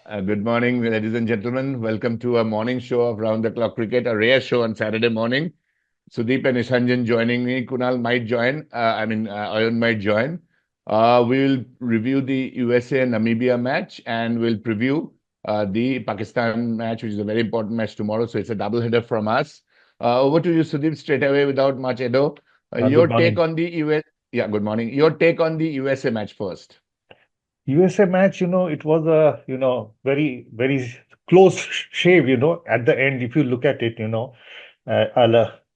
Good morning, ladies and gentlemen. Welcome to a morning show of Round the Clock Cricket, a rare show on Saturday morning. Sudeep and Ishanjan joining me. Kunal might join. Ayun might join. We'll review the USA and Namibia match and we'll preview the Pakistan match, which is a very important match tomorrow. So it's a double header from us. Over to you, Sudeep, straight away without much ado. Good Your take morning. on the US. Yeah, good morning. Your take on the USA match first. USA match, it was a, very close shave, at the end. If you look at it,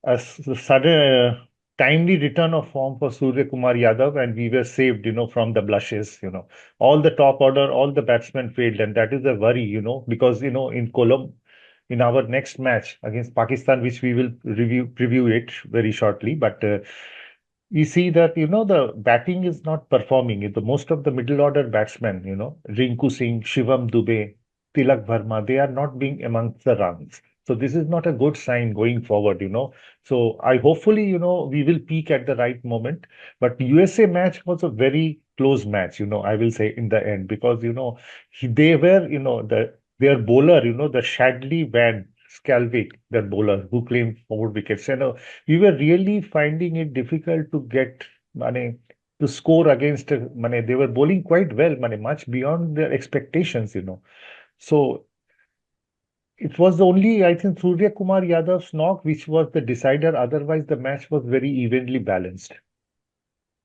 a sudden, timely return of form for Surya Kumar Yadav, and we were saved, from the blushes. All the top order, all the batsmen failed, and that is a worry, because, in Colombo, in our next match against Pakistan, which we will preview it very shortly, but we see that the batting is not performing. The most of the middle order batsmen, Rinku Singh, Shivam Dube, Tilak Verma, they are not being amongst the runs. So this is not a good sign going forward. So I hopefully we will peak at the right moment. But USA match was a very close match. I will say in the end, because they were their bowler, the Shadley Van Skalvik, their bowler who claimed 4 wickets. We were really finding it difficult to get money to score against money. They were bowling quite well, money much beyond their expectations. So it was only, I think, Surya Kumar Yadav's knock which was the decider. Otherwise, the match was very evenly balanced.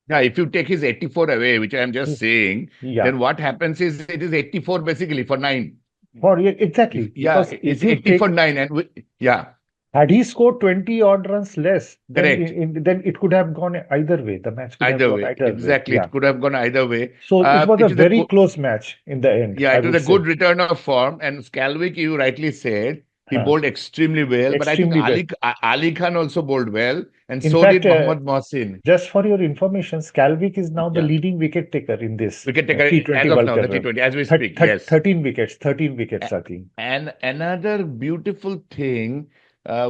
Yeah, if you take his 84 away, which I'm just saying, Yeah, then what happens is it is 84 basically for nine. yeah, If exactly. yeah, Because it's if you 80 for take nine, and yeah, had he scored 20 odd runs less, then correct. then it could have gone either way. The match could have Either gone way, either way. exactly. Yeah. It could have gone either way. So it was a It is a very good, close match in the end, yeah, I it was would a good say. return of form. And Scalwick, you rightly said, he Huh. bowled extremely well. But I think Extremely well. Ali Khan also bowled well, and In so fact, did Mohammad Mohsin. just for your information, Skalvik is now the Yeah, leading wicket taker in this wicket taker T20 as of World now, the Cup. T20 as we speak. Yes. 13 wickets, 13 wickets, A- I think. And another beautiful thing,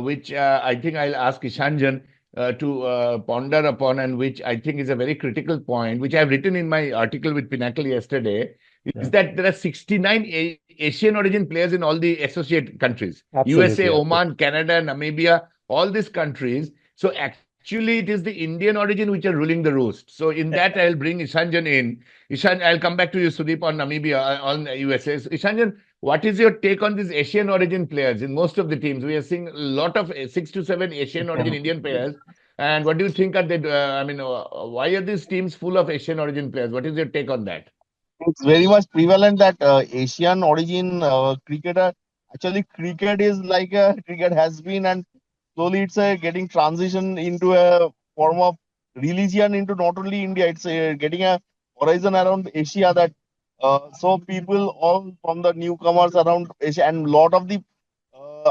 which I think I'll ask Ishanjan to ponder upon, and which I think is a very critical point, which I've written in my article with Pinnacle yesterday, is Yeah, that there are 69 Asian origin players in all the associate countries, USA, absolutely, absolutely. Oman, Canada, Namibia, all these countries. So actually, it is the Indian origin which are ruling the roost. So in that, I'll bring Ishanjan in. Ishan, I'll come back to you, Sudeep, on Namibia, on USA. So, Ishanjan, what is your take on these Asian origin players in most of the teams? We are seeing a lot of 6 to 7 Asian origin Indian players. And what do you think are they? Why are these teams full of Asian origin players? What is your take on that? It's very much prevalent that Asian origin cricketer. Actually, cricket is like a cricket has been, and slowly it's getting transition into a form of religion into not only India. It's getting a horizon around Asia that so people all from the newcomers around Asia and lot of the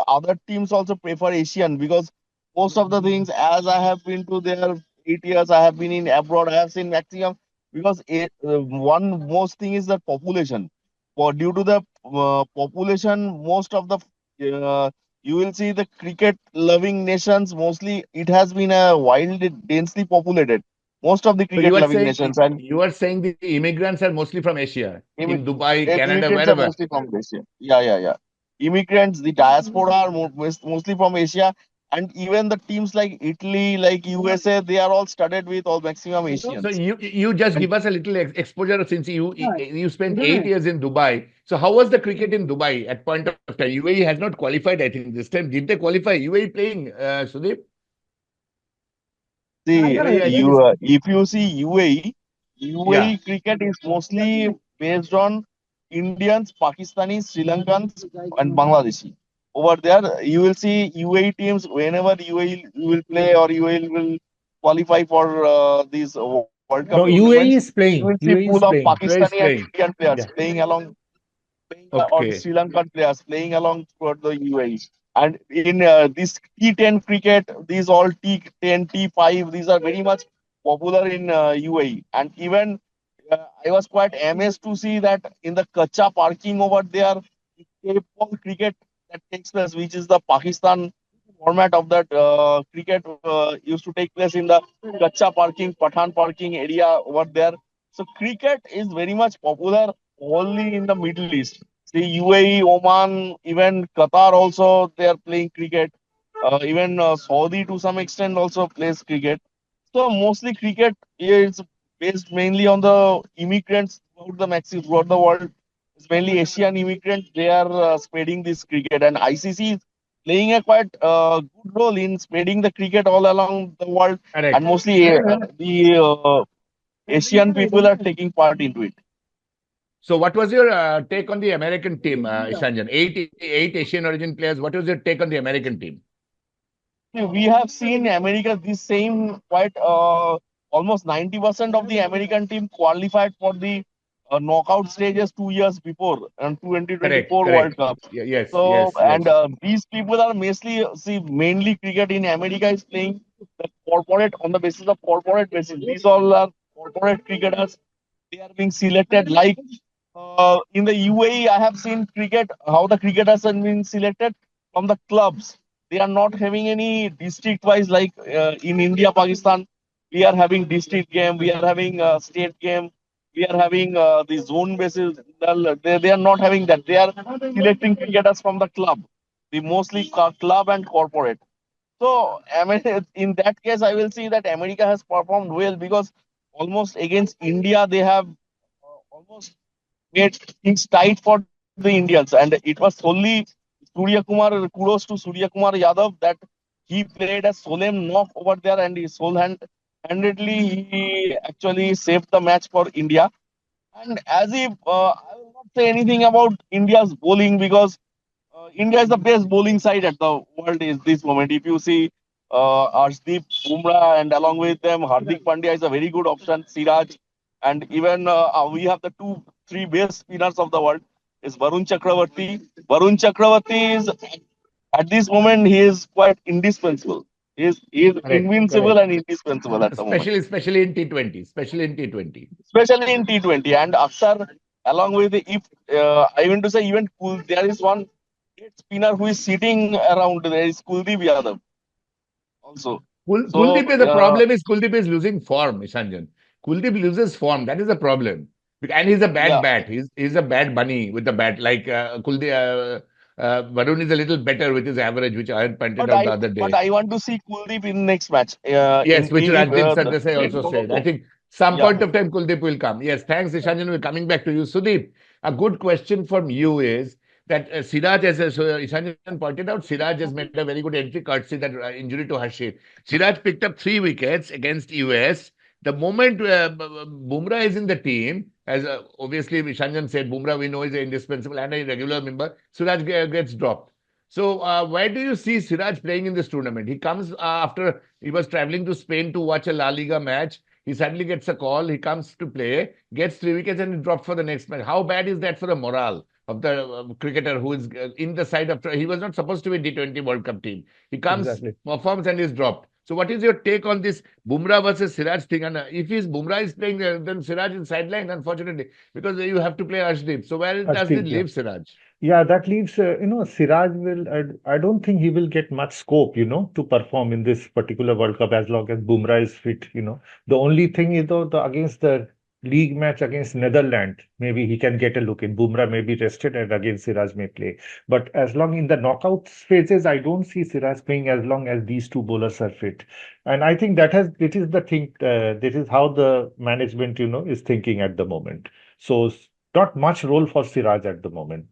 other teams also prefer Asian because most of the things as I have been to their 8 years, I have been in abroad, I have seen maximum because one most thing is the population. For due to the population, most of the you will see the cricket loving nations mostly it has been a wildly densely populated. Most of the So cricket loving nations and you are saying the immigrants are mostly from Asia, in Dubai, Canada, immigrants are wherever. mostly from Asia. Yeah, yeah, yeah. Immigrants, the diaspora are mostly from Asia, and even the teams like Italy, like USA, they are all studded with all maximum So Asians. you just And give us a little exposure since you spent 8 years in Dubai. So how was the cricket in Dubai at point of time? UAE has not qualified, I think, this time. Did they qualify? UAE playing, Sudeep? see, UAE, I think is if you see UAE, yeah. UAE cricket is mostly based on Indians, Pakistanis, Sri Lankans, and Bangladeshi. Over there, you will see UAE teams whenever UAE will play or UAE will qualify for these World Cup No, tournaments. UAE is You will playing. see UAE pool is of playing. UAE is Pakistani and playing. Indian players Yeah. playing along or Okay. Sri Lankan players playing along for the UAE. And in this T10 cricket, these all T10, T5, these are very much popular in UAE. And even I was quite amazed to see that in the Kacha parking over there, Cape Ball cricket that takes place, which is the Pakistan format of that cricket, used to take place in the Kacha parking, Pathan parking area over there. So cricket is very much popular only in the Middle East. See UAE, Oman, even Qatar also they are playing cricket. Even Saudi to some extent also plays cricket. So mostly cricket is based mainly on the immigrants throughout the world. It's mainly Asian immigrants. They are spreading this cricket, and ICC is playing a quite good role in spreading the cricket all along the world. And Correct. mostly the Asian people are taking part into it. So, what was your take on the American team, Ishanjan? Eight Asian origin players. What was your take on the American team? We have seen America this same quite almost 90% of the American team qualified for the knockout stages 2 years before and Correct, 2024 World correct. Cup. Yes, So yes, and yes. these people are mainly cricket in America is playing the corporate on the basis of corporate basis. These all are corporate cricketers. They are being selected like in the UAE. I have seen cricket how the cricketers are being selected from the clubs. They are not having any district wise like in India, Pakistan. We are having district game. We are having state game. We are having the zone basis. They are not having that. They are selecting cricketers from the club. The mostly club and corporate. So, I mean, in that case, I will see that America has performed well because almost against India, they have almost made things tight for the Indians. And it was solely kudos to Surya Kumar Yadav that he played a solemn knock over there and he handedly he actually saved the match for India. And as if I will not say anything about India's bowling because India is the best bowling side at the world is this moment. If you see Arshdeep Bumrah and along with them Hardik Pandya is a very good option. Siraj and even we have the three best spinners of the world is Varun Chakravarti. Varun Chakravarti is at this moment he is quite indispensable. He is Correct, invincible correct. and indispensable at the moment, Especially in T20, especially in T20. especially in T20. And Akhtar, along with the, if I want to say even there is one great spinner who is sitting around there is Kuldeep Yadav also. So Kuldeep, the problem is Kuldeep is losing form, Ishanjan. Kuldeep loses form. That is the problem. And he's a bad yeah, bat. He's a bad bunny with the bat. Like Kuldeep, Varun is a little better with his average, which I had pointed but out I the other but day. I want to see Kuldeep in next match. Yes, which If Rajdeep Sardesai also said. I think some yeah, point of time Kuldeep will come. Yes, thanks, Ishanjan. We're coming back to you. Sudeep, a good question from you is that Siraj, Ishanjan pointed out, Siraj has made a very good entry courtesy that injury to Harshit. Siraj picked up 3 wickets against US. The moment Bumrah is in the team, as obviously Ishanjan said, Bumrah we know is indispensable and a regular member, Siraj gets dropped. So, where do you see Siraj playing in this tournament? He comes after he was traveling to Spain to watch a La Liga match. He suddenly gets a call. He comes to play, gets 3 wickets, and he dropped for the next match. How bad is that for the morale of the cricketer who is in the side of? He was not supposed to be T20 World Cup team. He comes, Exactly. performs, and is dropped. So, what is your take on this Bumrah versus Siraj thing? And if Bumrah is playing, then Siraj is sidelined, unfortunately, because you have to play Arshdeep. So, where does this Harshdeep, yeah. leave Siraj? Yeah, that leaves, Siraj will, I don't think he will get much scope, to perform in this particular World Cup as long as Bumrah is fit. The only thing is, though, against the league match against Netherlands, maybe he can get a look in. Bumrah may be rested and again Siraj may play. But as long in the knockout phases, I don't see Siraj playing as long as these two bowlers are fit. And I think it is the thing, this is how the management, is thinking at the moment. So, not much role for Siraj at the moment.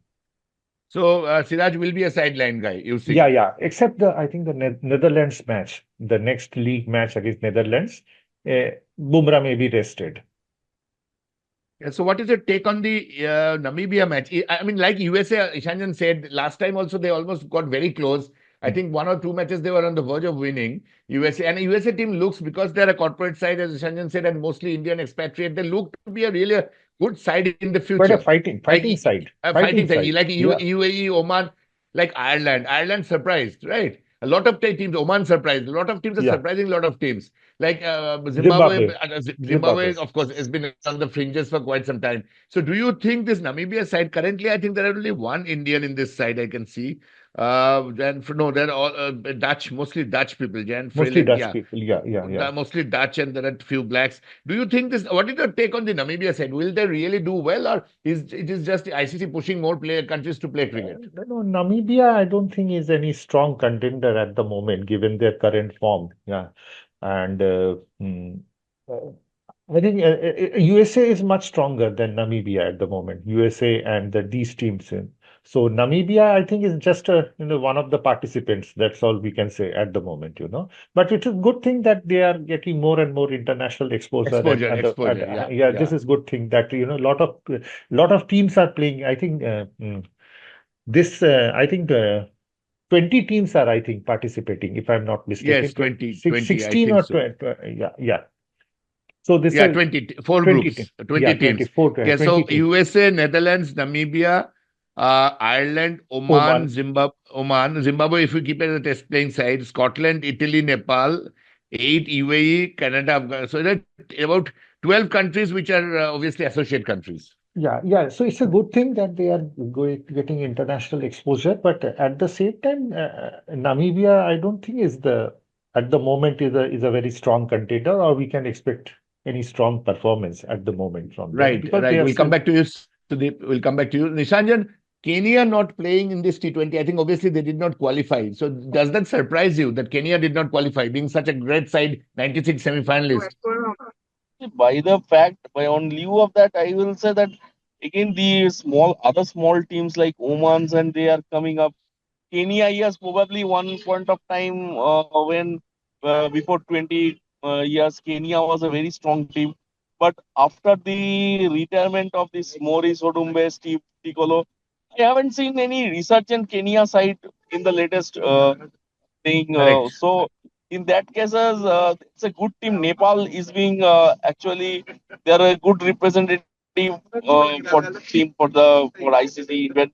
So Siraj will be a sideline guy, you Yeah, see. yeah. Except I think the Netherlands match, the next league match against Netherlands, Bumrah may be rested. Yeah, so what is your take on the Namibia match? I mean, like USA, Ishanjan said last time also they almost got very close. I think 1 or 2 matches they were on the verge of winning. USA and USA team looks because they're a corporate side, as Ishanjan said, and mostly Indian expatriate. They look to be a really good side in the Quite a future. Like fighting side, a fighting fighting side, side. like Yeah, UAE, Oman, like Ireland. Ireland surprised, right? A lot of teams, Oman surprised. A lot of teams are yeah. surprising. A lot of teams like Zimbabwe. Zimbabwe, Zimbabwe, Zimbabwe's. of course, has been on the fringes for quite some time. So, do you think this Namibia side currently? I think there are only one Indian in this side I can see. Then no, they're all Dutch, mostly Dutch people. Jan Mostly Freeland, Dutch yeah. people. Yeah, yeah, yeah. Mostly Dutch, and there are few blacks. Do you think this? What is your take on the Namibia side? Will they really do well, or is it is just the ICC pushing more player countries to play cricket? No, Namibia, I don't think is any strong contender at the moment, given their current form. Yeah, and uh, I think USA is much stronger than Namibia at the moment. USA and these teams. So Namibia, I think, is just one of the participants. That's all we can say at the moment. But it's a good thing that they are getting more and more international exposure, Exposure. Yeah, yeah, this yeah. is good thing that lot of teams are playing. I think I think 20 teams are, I think, participating, if I'm not mistaken. Yes, 20, 6, 20, I 16 think or so. 20, yeah, yeah. So this Yeah, is 20, four 20, groups, yeah, 20 teams. 24, Okay, 20 so teams. USA, Netherlands, Namibia, Ireland, Oman, Zimbabwe, if we keep it as a test playing side, Scotland, Italy, Nepal, 8 UAE, Canada, Afghanistan. So there are about 12 countries which are obviously associate countries. yeah, yeah. So it's a good thing that they are getting international exposure, but at the same time, Namibia, I don't think is at the moment is a very strong contender, or we can expect any strong performance at the moment from them Right, because they right. are We'll come still. back to you, Sudeep. We'll come back to you. Nishanjan, Kenya not playing in this T20. I think obviously they did not qualify. So does that surprise you that Kenya did not qualify, being such a great side, 96 semi-finalist? By the fact, by on lieu of that, I will say that again the other small teams like Omans and they are coming up. Kenya, yes, probably one point of time when before 20 years, Kenya was a very strong team. But after the retirement of this Maurice Odumbe, Steve Ticolo, I haven't seen any resurgent Kenya side in the latest thing. Correct. So in that cases, it's a good team. Nepal is being actually they are a good representative for team for ICC. Even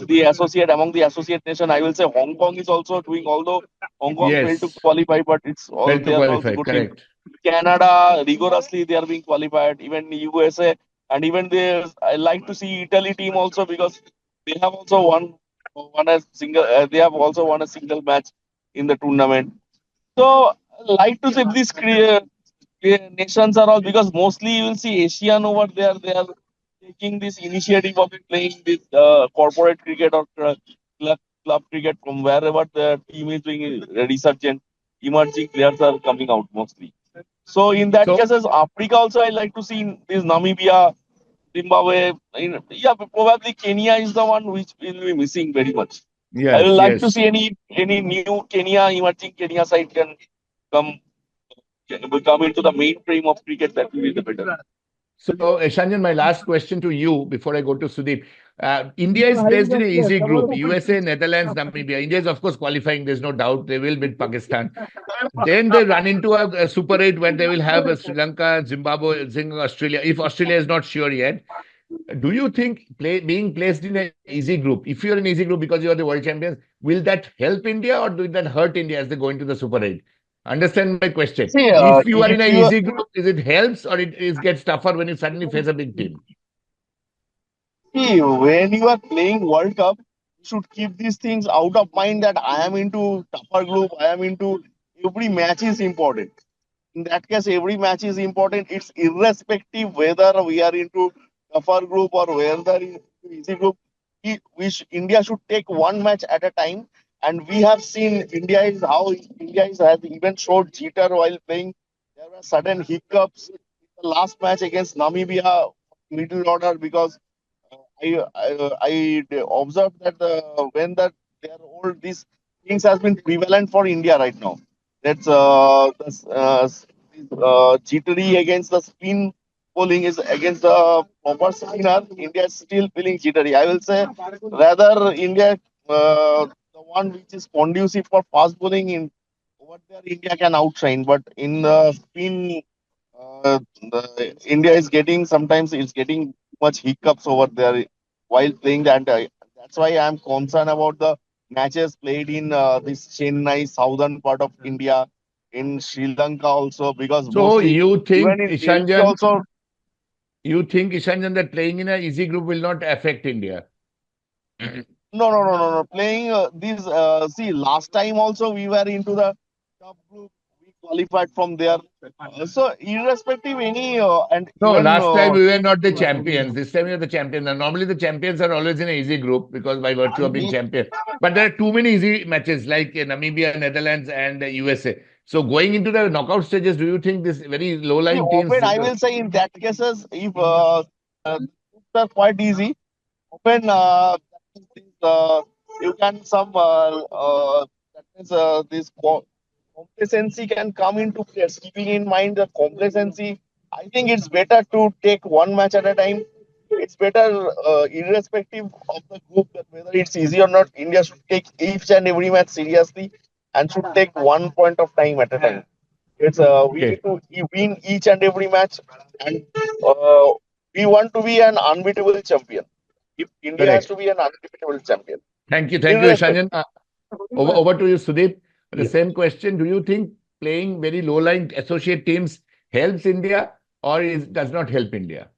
the associate among the associate nation, I will say Hong Kong is also doing. Although Hong Kong failed to Yes. qualify, but it's all Failed they to are also qualify. good team. Correct. Canada rigorously they are being qualified. Even USA and even they I like to see Italy team also because they have also won a single. They have also won a single match in the tournament. So I like to see these nations are all because mostly you will see Asian over there. They are taking this initiative of playing this corporate cricket or club cricket from wherever the team is doing resurgent. Emerging players are coming out mostly. So in that So, cases, Africa also I like to see this Namibia, Zimbabwe. Yeah, probably Kenya is the one which will be missing very much. I will yes, like to yes. see any new Kenya emerging Kenya side can come come into the mainstream of cricket. That will be the better. So, Shanjan, my last question to you before I go to Sudeep. India is placed in an easy group. USA, Netherlands, Namibia. India is, of course, qualifying. There's no doubt they will beat Pakistan. Then they run into a Super 8 where they will have Sri Lanka, Zimbabwe, Australia. If Australia is not sure yet, do you think being placed in an easy group, if you're in easy group because you're the world champions, will that help India or will that hurt India as they go into the Super 8? Understand my question. See, If you are in if an you easy group, is it helps or it gets tougher when you suddenly face a big team? see when you are playing World Cup, you should keep these things out of mind that I am into tougher group. I am into every match is important. In that case, every match is important. It's irrespective whether we are into tougher group or whether into easy group. India should take one match at a time. And we have seen India has even showed jitter while playing. There were sudden hiccups in the last match against Namibia, middle order, because I observed that when that they are old, these things has been prevalent for India right now. That's jittery against the spin bowling is against the proper spinner. India is still feeling jittery. I will say rather India, the one which is conducive for fast bowling in over there, India can outshine. But in the spin, India is getting sometimes it's getting too much hiccups over there while playing that. That's why I'm concerned about the matches played in this Chennai, southern part of India, in Sri Lanka also, because So mostly even in Delhi also. You think Ishanjan that playing in a easy group will not affect India? No. Playing these, see, last time also we were into the top group. We qualified from there. So irrespective any and No, even last time we were not the champions. This time we are the champions. And normally the champions are always in an easy group because by virtue of being champion. But there are too many easy matches like Namibia, Netherlands, and USA. So going into the knockout stages, do you think this very see, low-lying teams? open, I will say in that cases, if groups are quite easy, open that means, you can some that means this complacency can come into place. Keeping in mind the complacency, I think it's better to take one match at a time. It's better, irrespective of the group, that whether it's easy or not. India should take each and every match seriously and should take one point of time at a time. It's we Okay, need to win each and every match, and uh, we want to be an unbeatable champion. If India has correct. to be an unbeatable champion, Thank you, Ishanjan. irrespective. Over to you, Sudeep. The Yes. same question. Do you think playing very low-lying associate teams helps India or does not help India?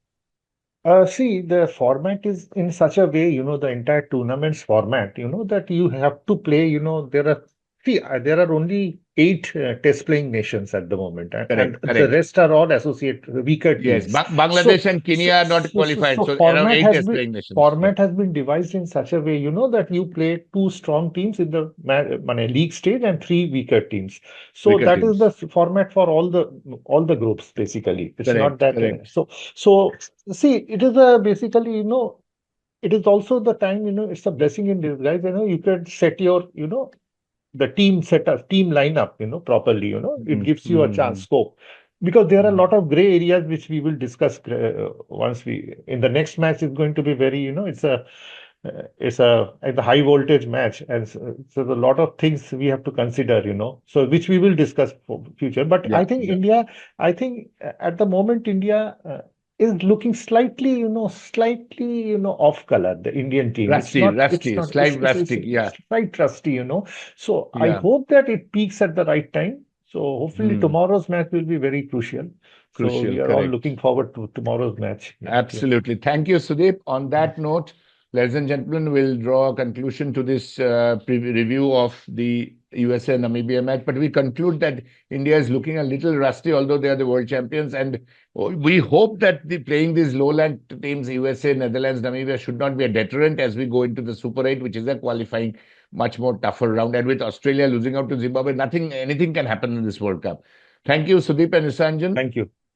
See, the format is in such a way, the entire tournament's format, that you have to play, there are only eight test playing nations at the moment, and Correct, the correct. rest are all associate weaker Yes, teams. So, Bangladesh and Kenya are not qualified, so around format eight has test been playing nations. Yeah, format has been devised in such a way, that you play two strong teams in the league stage and three weaker teams. So weaker that is the teams. format for all the groups basically. It's not Correct, that correct. so see, it is a basically, it is also the time, it's a blessing in disguise. You can set your, the team setup, team lineup, properly. It Mhm, gives you a chance mhm, scope because there are a mhm. lot of gray areas which we will discuss once we in the next match is going to be very, it's a high voltage match, and so a lot of things we have to consider, so which we will discuss for future. But Yeah, yeah. I think at the moment India is looking slightly, off color. The Indian team, Rusty, slight rustic. Yeah, it's slight rusty, So I yeah. hope that it peaks at the right time. So hopefully Hmm. tomorrow's match will be very crucial. So we Crucial, are all correct. looking forward to tomorrow's match. Yeah, yeah. Absolutely. Thank you, Sudeep. On that note, ladies and gentlemen, we'll draw a conclusion to this review of the USA and Namibia match. But we conclude that India is looking a little rusty, although they are the world champions. And we hope that playing these lowland teams, USA, Netherlands, Namibia, should not be a deterrent as we go into the Super 8, which is a qualifying, much more tougher round. And with Australia losing out to Zimbabwe, anything can happen in this World Cup. Thank you, Sudeep and Isanjan. Thank you.